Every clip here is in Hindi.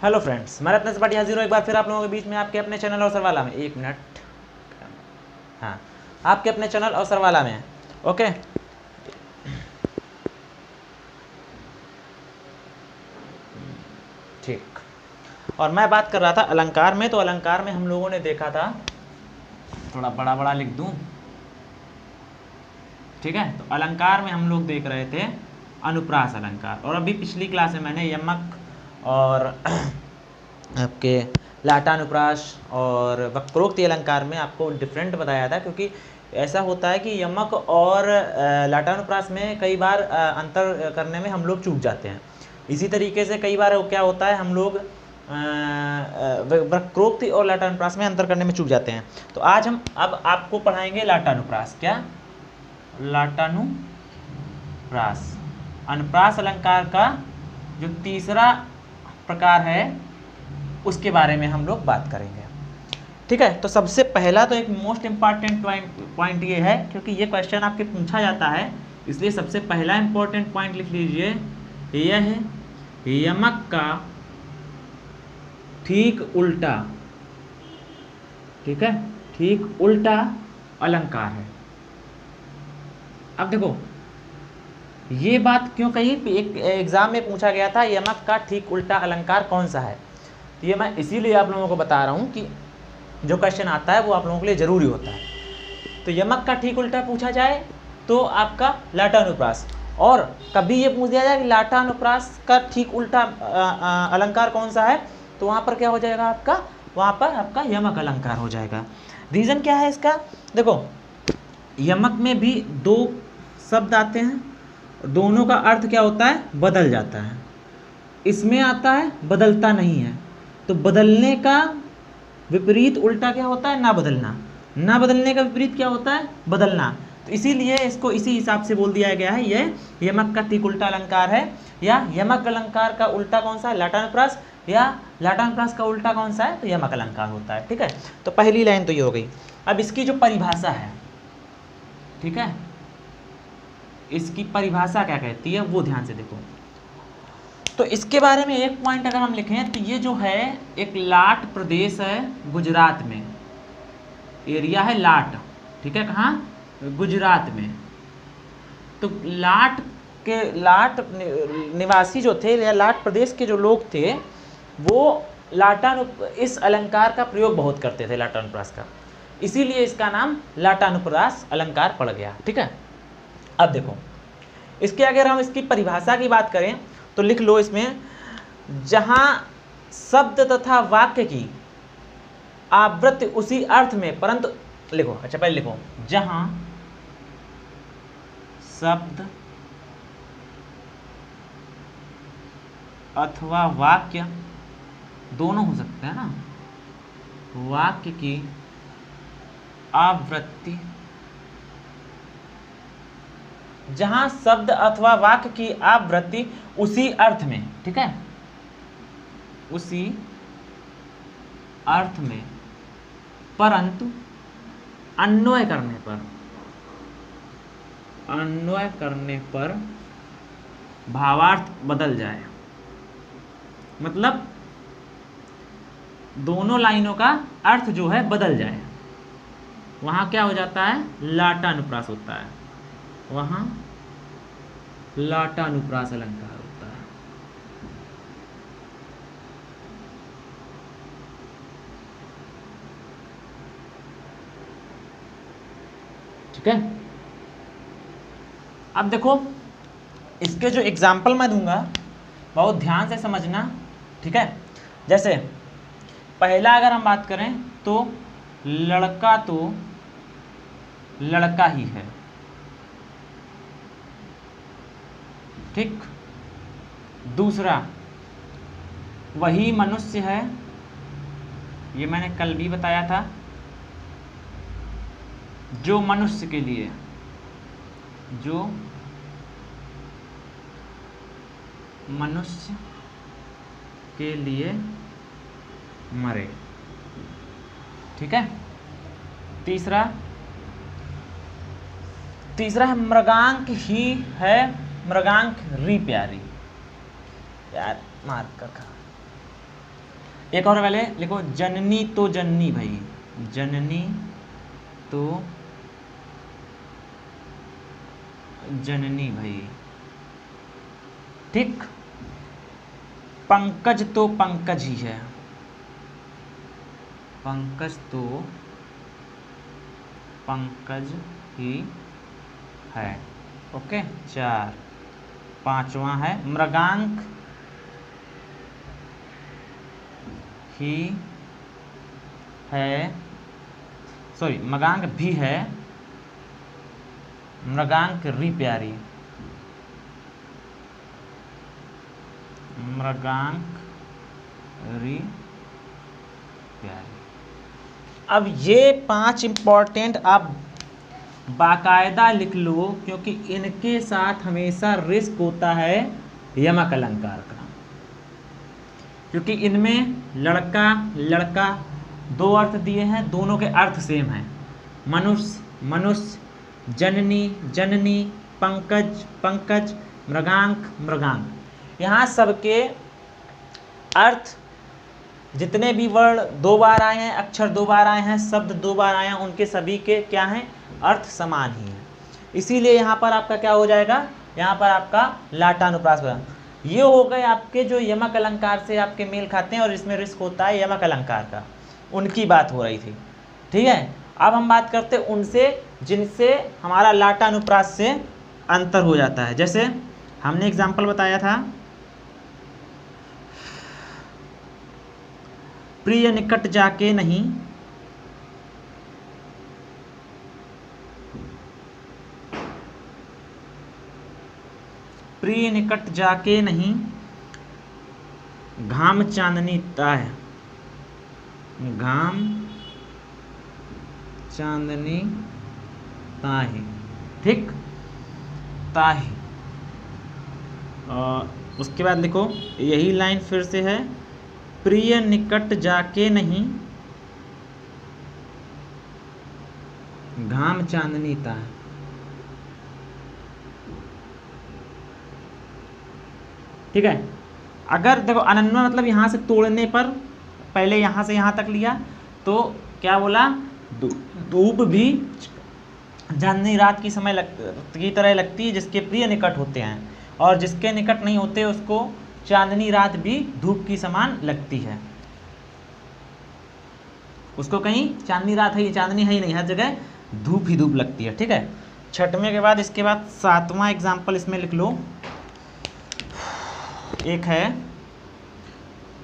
हेलो फ्रेंड्स, मैं रत्न त्रिपाठी हाजिर हूँ एक बार फिर आप लोगों के बीच में आपके अपने चैनल अवसरवाला में। एक मिनट, हाँ, आपके अपने चैनल अवसरवाला में। ओके, ठीक। और मैं बात कर रहा था अलंकार में, तो अलंकार में हम लोगों ने देखा था, थोड़ा बड़ा बड़ा लिख दूं, ठीक है। तो अलंकार में हम लोग देख रहे थे अनुप्रास अलंकार, और अभी पिछली क्लास में मैंने यमक और आपके लाटानुप्रास और वक्रोक्ति अलंकार में आपको डिफरेंट बताया था, क्योंकि ऐसा होता है कि यमक और लाटानुप्रास में कई बार अंतर करने में हम लोग चूक जाते हैं। इसी तरीके से कई बार क्या होता है, हम लोग वक्रोक्ति और लाटानुप्रास में अंतर करने में चूक जाते हैं। तो आज हम अब आपको पढ़ाएंगे लाटानुप्रास। क्या? लाटानुप्रास, अनुप्रास अलंकार का जो तीसरा प्रकार है उसके बारे में हम लोग बात करेंगे, ठीक है। तो सबसे पहला तो एक मोस्ट इम्पॉर्टेंट पॉइंट ये है, क्योंकि ये क्वेश्चन आपके पूछा जाता है, इसलिए सबसे पहला इम्पॉर्टेंट पॉइंट लिख लीजिए, यह है यमक का ठीक उल्टा, ठीक है, ठीक उल्टा अलंकार है। अब देखो ये बात क्यों कही, एक एग्जाम में पूछा गया था यमक का ठीक उल्टा अलंकार कौन सा है। तो ये मैं इसीलिए आप लोगों को बता रहा हूँ कि जो क्वेश्चन आता है वो आप लोगों के लिए ज़रूरी होता है। तो यमक का ठीक उल्टा पूछा जाए तो आपका लाटानुप्रास, और कभी ये पूछ दिया जाए कि लाटानुप्रास का ठीक उल्टा अलंकार कौन सा है, तो वहाँ पर क्या हो जाएगा आपका, वहाँ पर आपका यमक अलंकार हो जाएगा। रीज़न क्या है इसका? देखो यमक में भी दो शब्द आते हैं, दोनों का अर्थ क्या होता है, बदल जाता है। इसमें आता है बदलता नहीं है, तो बदलने का विपरीत उल्टा क्या होता है, ना बदलना। ना बदलने का विपरीत क्या होता है, बदलना। तो इसीलिए इसको इसी हिसाब से बोल दिया गया है, यह यमक का ठीक उल्टा अलंकार है। या यमक अलंकार का उल्टा कौन सा है, लाटानुप्रास, या लाटानुप्रास का उल्टा कौन सा है, तो यमक अलंकार होता है, ठीक है। तो पहली लाइन तो ये हो गई। अब इसकी जो परिभाषा है, ठीक है, इसकी परिभाषा क्या कहती है वो ध्यान से देखो। तो इसके बारे में एक पॉइंट अगर हम लिखें तो ये जो है एक लाट प्रदेश है गुजरात में, एरिया है लाट, ठीक है, कहाँ, गुजरात में। तो लाट निवासी जो थे या लाट प्रदेश के जो लोग थे वो इस अलंकार का प्रयोग बहुत करते थे, लाटानुप्रास का, इसीलिए इसका नाम लाटानुप्रास अलंकार पड़ गया, ठीक है। अब देखो इसके अगर हम इसकी परिभाषा की बात करें तो लिख लो इसमें, जहां शब्द तथा वाक्य की आवृत्ति उसी अर्थ में, परंतु लिखो, अच्छा पहले लिखो, जहां शब्द अथवा वाक्य, दोनों हो सकते हैं ना, वाक्य की आवृत्ति, जहां शब्द अथवा वाक्य की आवृत्ति उसी अर्थ में, ठीक है, उसी अर्थ में, परंतु अन्वय करने पर भावार्थ बदल जाए। मतलब दोनों लाइनों का अर्थ जो है बदल जाए, वहां क्या हो जाता है, लाटानुप्रास होता है, वहां लाटानुप्रास अलंकार होता है। ठीक है। अब देखो इसके जो एग्जाम्पल मैं दूंगा बहुत ध्यान से समझना, ठीक है। जैसे पहला अगर हम बात करें तो लड़का तो लड़का ही है, ठीक। दूसरा वही मनुष्य है, ये मैंने कल भी बताया था, जो मनुष्य के लिए, जो मनुष्य के लिए मरे, ठीक है। तीसरा है मृगांक ही है, मृगांक री प्यारी, यार मार कर खा, एक और पहले लिखो, जननी तो जननी भाई, जननी तो जननी भाई, ठीक। पंकज तो पंकज ही है, पंकज तो पंकज ही है। ओके, 4। 5वां है मृगांक ही है, सॉरी मृगांक भी है, मृगांक री प्यारी, मृगांक री प्यारी। अब ये 5 इंपॉर्टेंट आप बाकायदा लिख लो, क्योंकि इनके साथ हमेशा रिस्क होता है यमक अलंकार का, क्योंकि इनमें लड़का लड़का 2 अर्थ दिए हैं, दोनों के अर्थ सेम हैं। मनुष्य मनुष्य, जननी जननी, पंकज पंकज, मृगांक मृगांक। यहाँ सबके अर्थ, जितने भी वर्ड 2 बार आए हैं, अक्षर 2 बार आए हैं, शब्द 2 बार आए हैं, उनके सभी के क्या हैं, अर्थ समान ही हैं। इसीलिए यहाँ पर आपका क्या हो जाएगा, यहाँ पर आपका लाटानुप्रास होगा। ये हो गए आपके जो यमक अलंकार से आपके मेल खाते हैं और इसमें रिस्क होता है यमक अलंकार का, उनकी बात हो रही थी, ठीक है। अब हम बात करते हैं उनसे जिनसे हमारा लाटानुप्रास से अंतर हो जाता है। जैसे हमने एग्जाम्पल बताया था, प्रिय निकट जाके नहीं, प्रिय निकट जाके नहीं, घाम चांदनी ताह, घाम चांदनी ताहि, ठीक, ताहि। उसके बाद लिखो, यही लाइन फिर से है, प्रिय निकट जाके नहीं, घाम चांदनी ताहि। ठीक है। अगर देखो अनन्वय मतलब यहाँ से तोड़ने पर, पहले यहाँ से यहाँ तक लिया तो क्या बोला, धूप भी चांदनी रात की समय की तरह लगती है जिसके प्रिय निकट होते हैं, और जिसके निकट नहीं होते उसको चांदनी रात भी धूप की समान लगती है। उसको कहीं चांदनी रात है, चांदनी है ही नहीं, हर जगह धूप ही धूप लगती है। ठीक है। 6वें के बाद इसके बाद 7वां एग्जाम्पल इसमें लिख लो। एक है,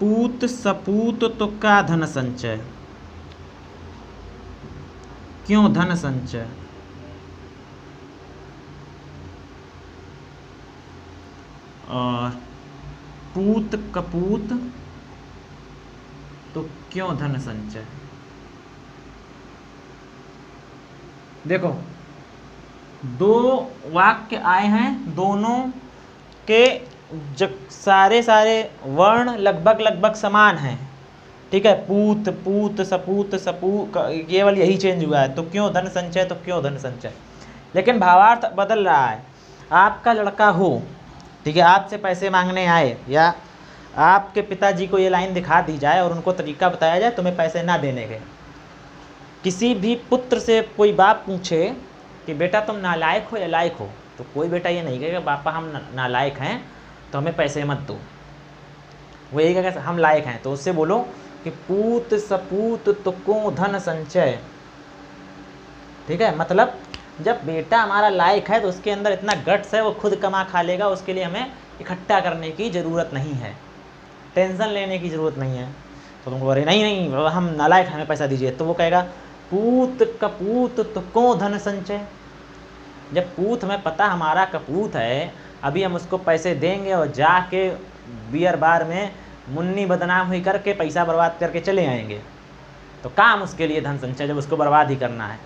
पूत सपूत तो का धन संचय, क्यों धन संचय। और पूत कपूत तो क्यों धन संचय। देखो 2 वाक्य आए हैं, दोनों के सारे वर्ण लगभग समान हैं। ठीक है। पूत पूत सपूत सपू, केवल यही चेंज हुआ है, तो क्यों धन संचय तो क्यों धन संचय। लेकिन भावार्थ बदल रहा है। आपका लड़का हो, ठीक है, आपसे पैसे मांगने आए, या आपके पिताजी को ये लाइन दिखा दी जाए और उनको तरीका बताया जाए तुम्हें पैसे ना देने के। किसी भी पुत्र से कोई बाप पूछे कि बेटा तुम नालायक हो या लायक हो, तो कोई बेटा ये नहीं कहेगा पापा हम नालायक हैं तो हमें पैसे मत दो, वो यही कहेगा हम लायक हैं। तो उससे बोलो कि पूत सपूत तो को धन संचय। ठीक है। मतलब जब बेटा हमारा लायक है तो उसके अंदर इतना गट्स है, वो खुद कमा खा लेगा, उसके लिए हमें इकट्ठा करने की ज़रूरत नहीं है, टेंशन लेने की ज़रूरत नहीं है। तो तुमको बोले नहीं नहीं हम नालायक, हमें पैसा दीजिए, तो वो कहेगा पूत कपूत तो को धन संचय। जब पूत हमें पता हमारा कपूत है, अभी हम उसको पैसे देंगे और जाके बियर बार में मुन्नी बदनाम हुई करके पैसा बर्बाद करके चले आएंगे, तो काम उसके लिए धन संचय, जब उसको बर्बाद ही करना है।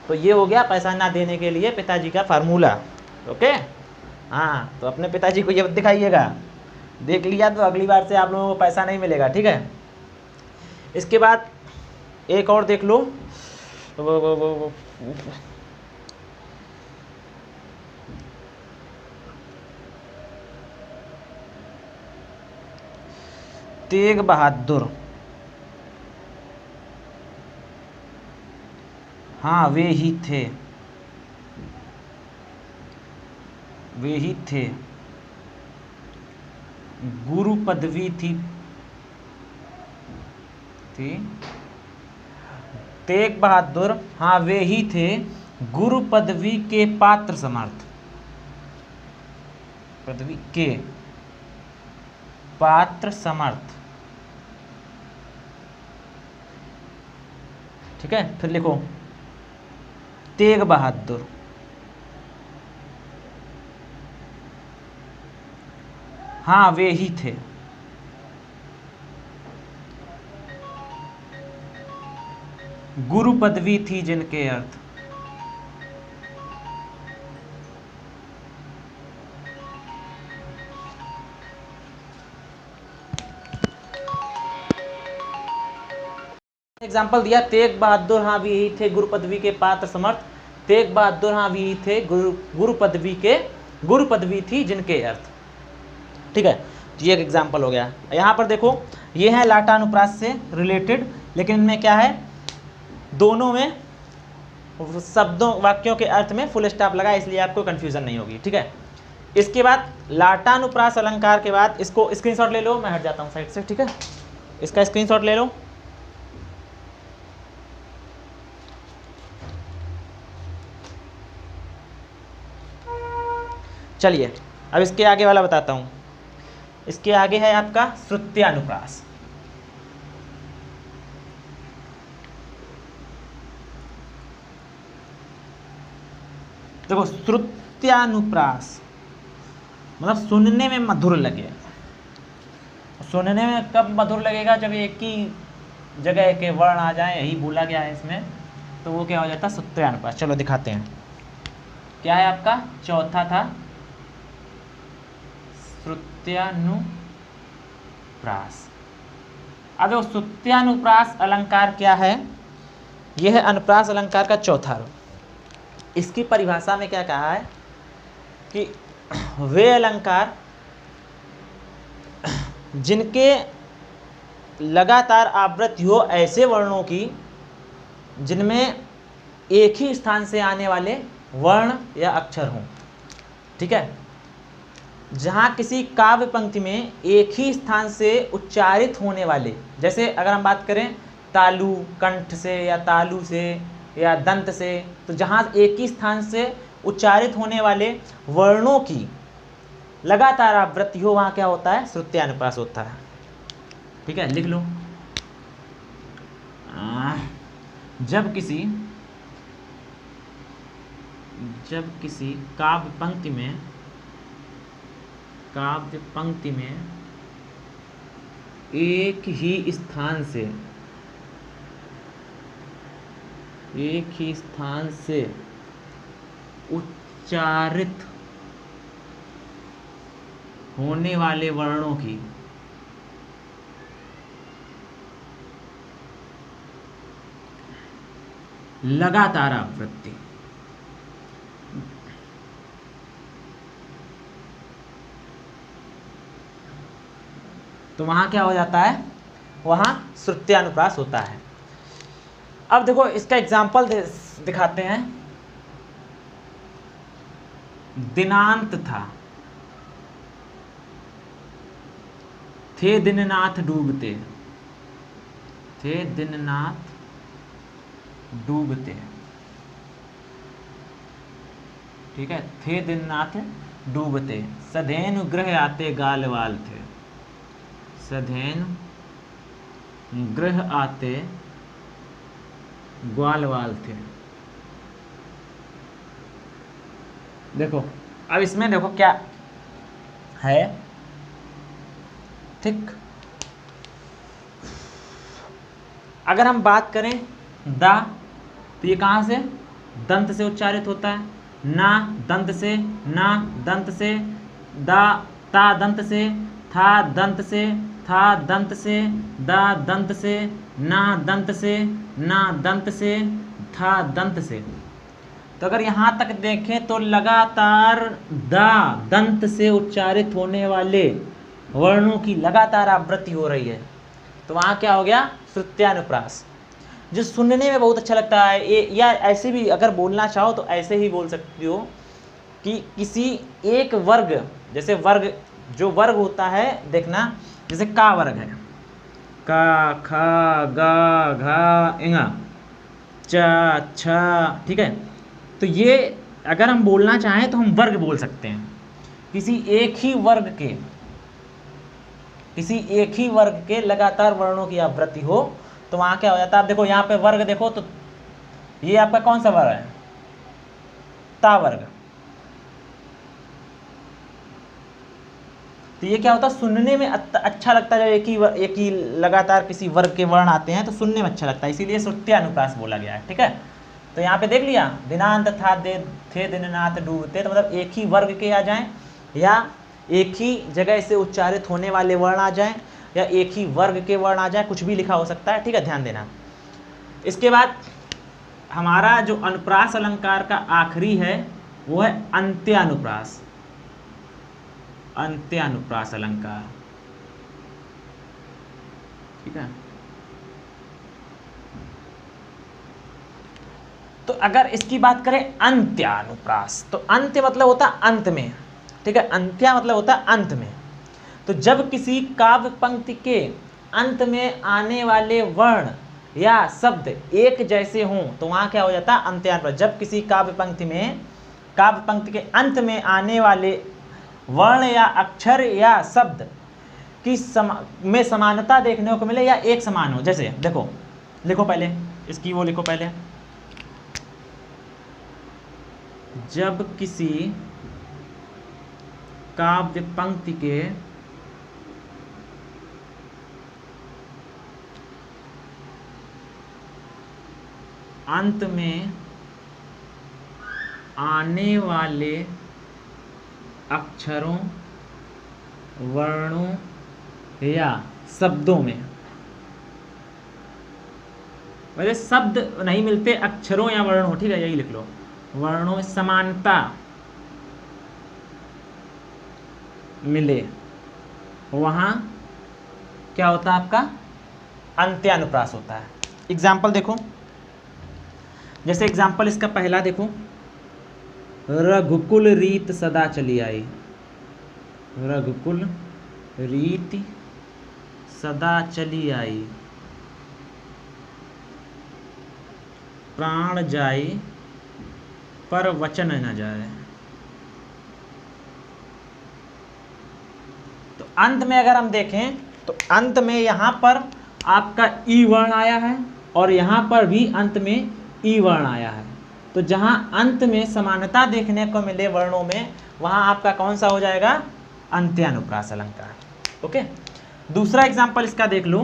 तो ये हो गया पैसा ना देने के लिए पिताजी का फार्मूला। ओके। हाँ, तो अपने पिताजी को ये दिखाइएगा, देख लिया तो अगली बार से आप लोगों को पैसा नहीं मिलेगा। ठीक है। इसके बाद एक और देख लो, तेग बहादुर, हाँ वे ही थे, वे ही थे, गुरु पदवी थी तेग बहादुर, हाँ वे ही थे गुरु पदवी के पात्र समर्थ, पदवी के पात्र समर्थ। ठीक है, फिर लिखो तेग बहादुर, हाँ वे ही थे गुरु पदवी थी जिनके अर्थ, एग्जाम्पल दिया, तेग बहादुर हाँ भी ही थे गुरु पदवी के पात्र समर्थ, तेग बहादुर हाँ भी ही थे गुरु पदवी थी जिनके अर्थ। ठीक है, ये एक एग्जाम्पल हो गया। यहाँ पर देखो ये है लाटा अनुप्रास से रिलेटेड, लेकिन इनमें क्या है, दोनों में शब्दों वाक्यों के अर्थ में फुल स्टॉप लगा, इसलिए आपको कंफ्यूजन नहीं होगी। ठीक है, इसके बाद लाटानुप्रास अलंकार के बाद इसको स्क्रीनशॉट ले लो, मैं हट जाता हूँ साइड से। ठीक है, इसका स्क्रीनशॉट ले लो। चलिए अब इसके आगे वाला बताता हूँ। इसके आगे है आपका श्रुत्यानुप्रास। देखो श्रुत्यानुप्रास मतलब सुनने में मधुर लगे। सुनने में कब मधुर लगेगा, जब एक ही जगह के वर्ण आ जाए, यही बोला गया है इसमें, तो वो क्या हो जाता है, श्रुत्यानुप्रास। चलो दिखाते हैं, क्या है आपका चौथा था श्रुत्यानुप्रास। अब वो श्रुत्यानुप्रास अलंकार क्या है, यह है अनुप्रास अलंकार का चौथा रूप। इसकी परिभाषा में क्या कहा है कि वे अलंकार जिनके लगातार आवृत्ति हो ऐसे वर्णों की जिनमें एक ही स्थान से आने वाले वर्ण या अक्षर हों। ठीक है, जहाँ किसी काव्य पंक्ति में एक ही स्थान से उच्चारित होने वाले, जैसे अगर हम बात करें तालु कंठ से या तालु से या दंत से, तो जहाँ एक ही स्थान से उच्चारित होने वाले वर्णों की लगातार आवृत्ति हो, वहाँ क्या होता है, श्रुत्यानुप्रास होता है। ठीक है, लिख लो। जब किसी काव्य पंक्ति में एक ही स्थान से उच्चारित होने वाले वर्णों की लगातार आवृत्ति, तो वहां क्या हो जाता है, वहां श्रुत्यानुप्रास होता है। अब देखो इसका एग्जाम्पल दिखाते हैं। दिनांत था, थे दीननाथ डूबते, थे दीननाथ डूबते। ठीक है, थे दीननाथ डूबते। सधेनु ग्रह आते गालवाल थे, सधेनु ग्रह आते ग्वालवाल थे। देखो अब इसमें देखो क्या है, ठीक। अगर हम बात करें दा, तो ये कहाँ से, दंत से उच्चारित होता है। ना दंत से, ना दंत से, दा ता दंत से, था दंत से, था दंत से, दा दंत से, ना दंत से, ना दंत से, था दंत से। तो अगर यहाँ तक देखें तो लगातार दा दंत से उच्चारित होने वाले वर्णों की लगातार आवृत्ति हो रही है, तो वहाँ क्या हो गया, श्रुत्यानुप्रास। जो सुनने में बहुत अच्छा लगता है, या ऐसे भी अगर बोलना चाहो तो ऐसे ही बोल सकते हो कि किसी एक वर्ग, जैसे वर्ग, जो वर्ग होता है देखना, जैसे का वर्ग है, का, खा, गा, घा, इंगा, चा, छा, ठीक है। तो ये अगर हम बोलना चाहें तो हम वर्ग बोल सकते हैं। किसी एक ही वर्ग के लगातार वर्णों की आवृत्ति हो तो वहाँ क्या हो जाता है। आप देखो यहाँ पे वर्ग देखो, तो ये आपका कौन सा वर्ग है, ता वर्ग। तो ये क्या होता है, सुनने में अच्छा लगता है, जब एक ही लगातार किसी वर्ग के वर्ण आते हैं तो सुनने में अच्छा लगता है, इसीलिए श्रुत्यानुप्रास बोला गया है, ठीक है। तो यहाँ पे देख लिया, दिनांत था दे थे दिननाथ डूबते, तो मतलब एक ही वर्ग के आ जाएं, या एक ही जगह से उच्चारित होने वाले वर्ण आ जाएं, या एक ही वर्ग के वर्ण आ जाए, कुछ भी लिखा हो सकता है, ठीक है, ध्यान देना। इसके बाद हमारा जो अनुप्रास अलंकार का आखिरी है वो है अंत्यानुप्रास। अंत्यानुप्रास अलंकार, ठीक है। तो अगर इसकी बात करें अंत्यानुप्रास, तो अंत्य मतलब होता है अंत में, ठीक है, अंत्या मतलब होता है अंत में। तो जब किसी काव्य पंक्ति के अंत में आने वाले वर्ण या शब्द एक जैसे हों तो वहाँ क्या हो जाता है, अंत्यानुप्रास। जब किसी काव्य पंक्ति के अंत में आने वाले वर्ण या अक्षर या शब्द की में समानता देखने को मिले या एक समान हो, जैसे देखो, लिखो पहले इसकी वो लिखो पहले, जब किसी काव्य पंक्ति के अंत में आने वाले अक्षरों, वर्णों या शब्दों में, वैसे शब्द नहीं मिलते, अक्षरों या वर्णों, ठीक है, यही लिख लो, वर्णों में समानता मिले, वहाँ क्या होता है, आपका अंत्यानुप्रास होता है। एग्जाम्पल देखो, जैसे एग्जाम्पल इसका पहला देखो, रघुकुल रीत सदा चली आई। रघुकुल रीत सदा चली आई, प्राण जाए पर वचन न जाए। तो अंत में अगर हम देखें तो अंत में यहाँ पर आपका ई वर्ण आया है और यहाँ पर भी अंत में ई वर्ण आया है। तो जहाँ अंत में समानता देखने को मिले वर्णों में, वहाँ आपका कौन सा हो जाएगा, अंत्यानुप्रास अलंकार। ओके, दूसरा एग्जाम्पल इसका देख लो,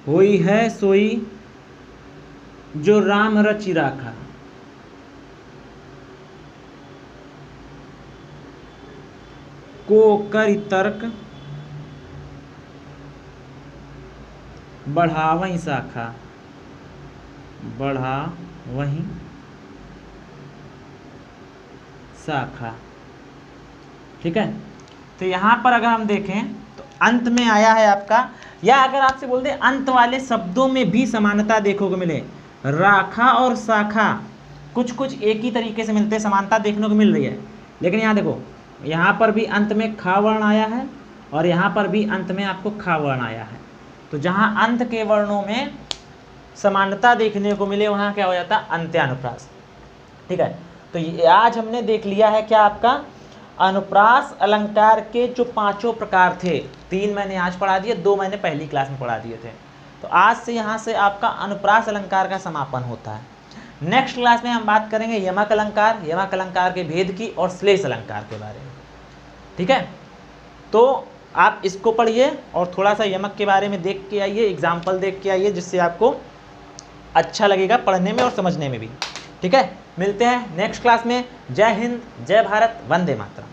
होई है सोई जो राम रचि राखा, को करि तर्क बढ़ावहीं शाखा, बढ़ावहीं शाखा, ठीक है। तो यहाँ पर अगर हम देखें तो अंत में आया है आपका, या अगर आपसे बोल दे अंत वाले शब्दों में भी समानता देखो को मिले, राखा और शाखा कुछ कुछ एक ही तरीके से मिलते, समानता देखने को मिल रही है। लेकिन यहाँ देखो, यहाँ पर भी अंत में खा वर्ण आया है और यहाँ पर भी अंत में आपको खा वर्ण आया है। तो जहाँ अंत के वर्णों में समानता देखने को मिले वहाँ क्या हो जाता है, अंत्यानुप्रास, ठीक है। तो ये आज हमने देख लिया है क्या, आपका अनुप्रास अलंकार के जो 5 प्रकार थे, 3 मैंने आज पढ़ा दिए, 2 मैंने पहली क्लास में पढ़ा दिए थे। तो आज से यहाँ से आपका अनुप्रास अलंकार का समापन होता है। नेक्स्ट क्लास में हम बात करेंगे यमक अलंकार के भेद की और श्लेष अलंकार के बारे में, ठीक है। तो आप इसको पढ़िए और थोड़ा सा यमक के बारे में देख के आइए, एग्जाम्पल देख के आइए, जिससे आपको अच्छा लगेगा पढ़ने में और समझने में भी, ठीक है। मिलते हैं नेक्स्ट क्लास में। जय हिंद, जय भारत, वंदे मातरम।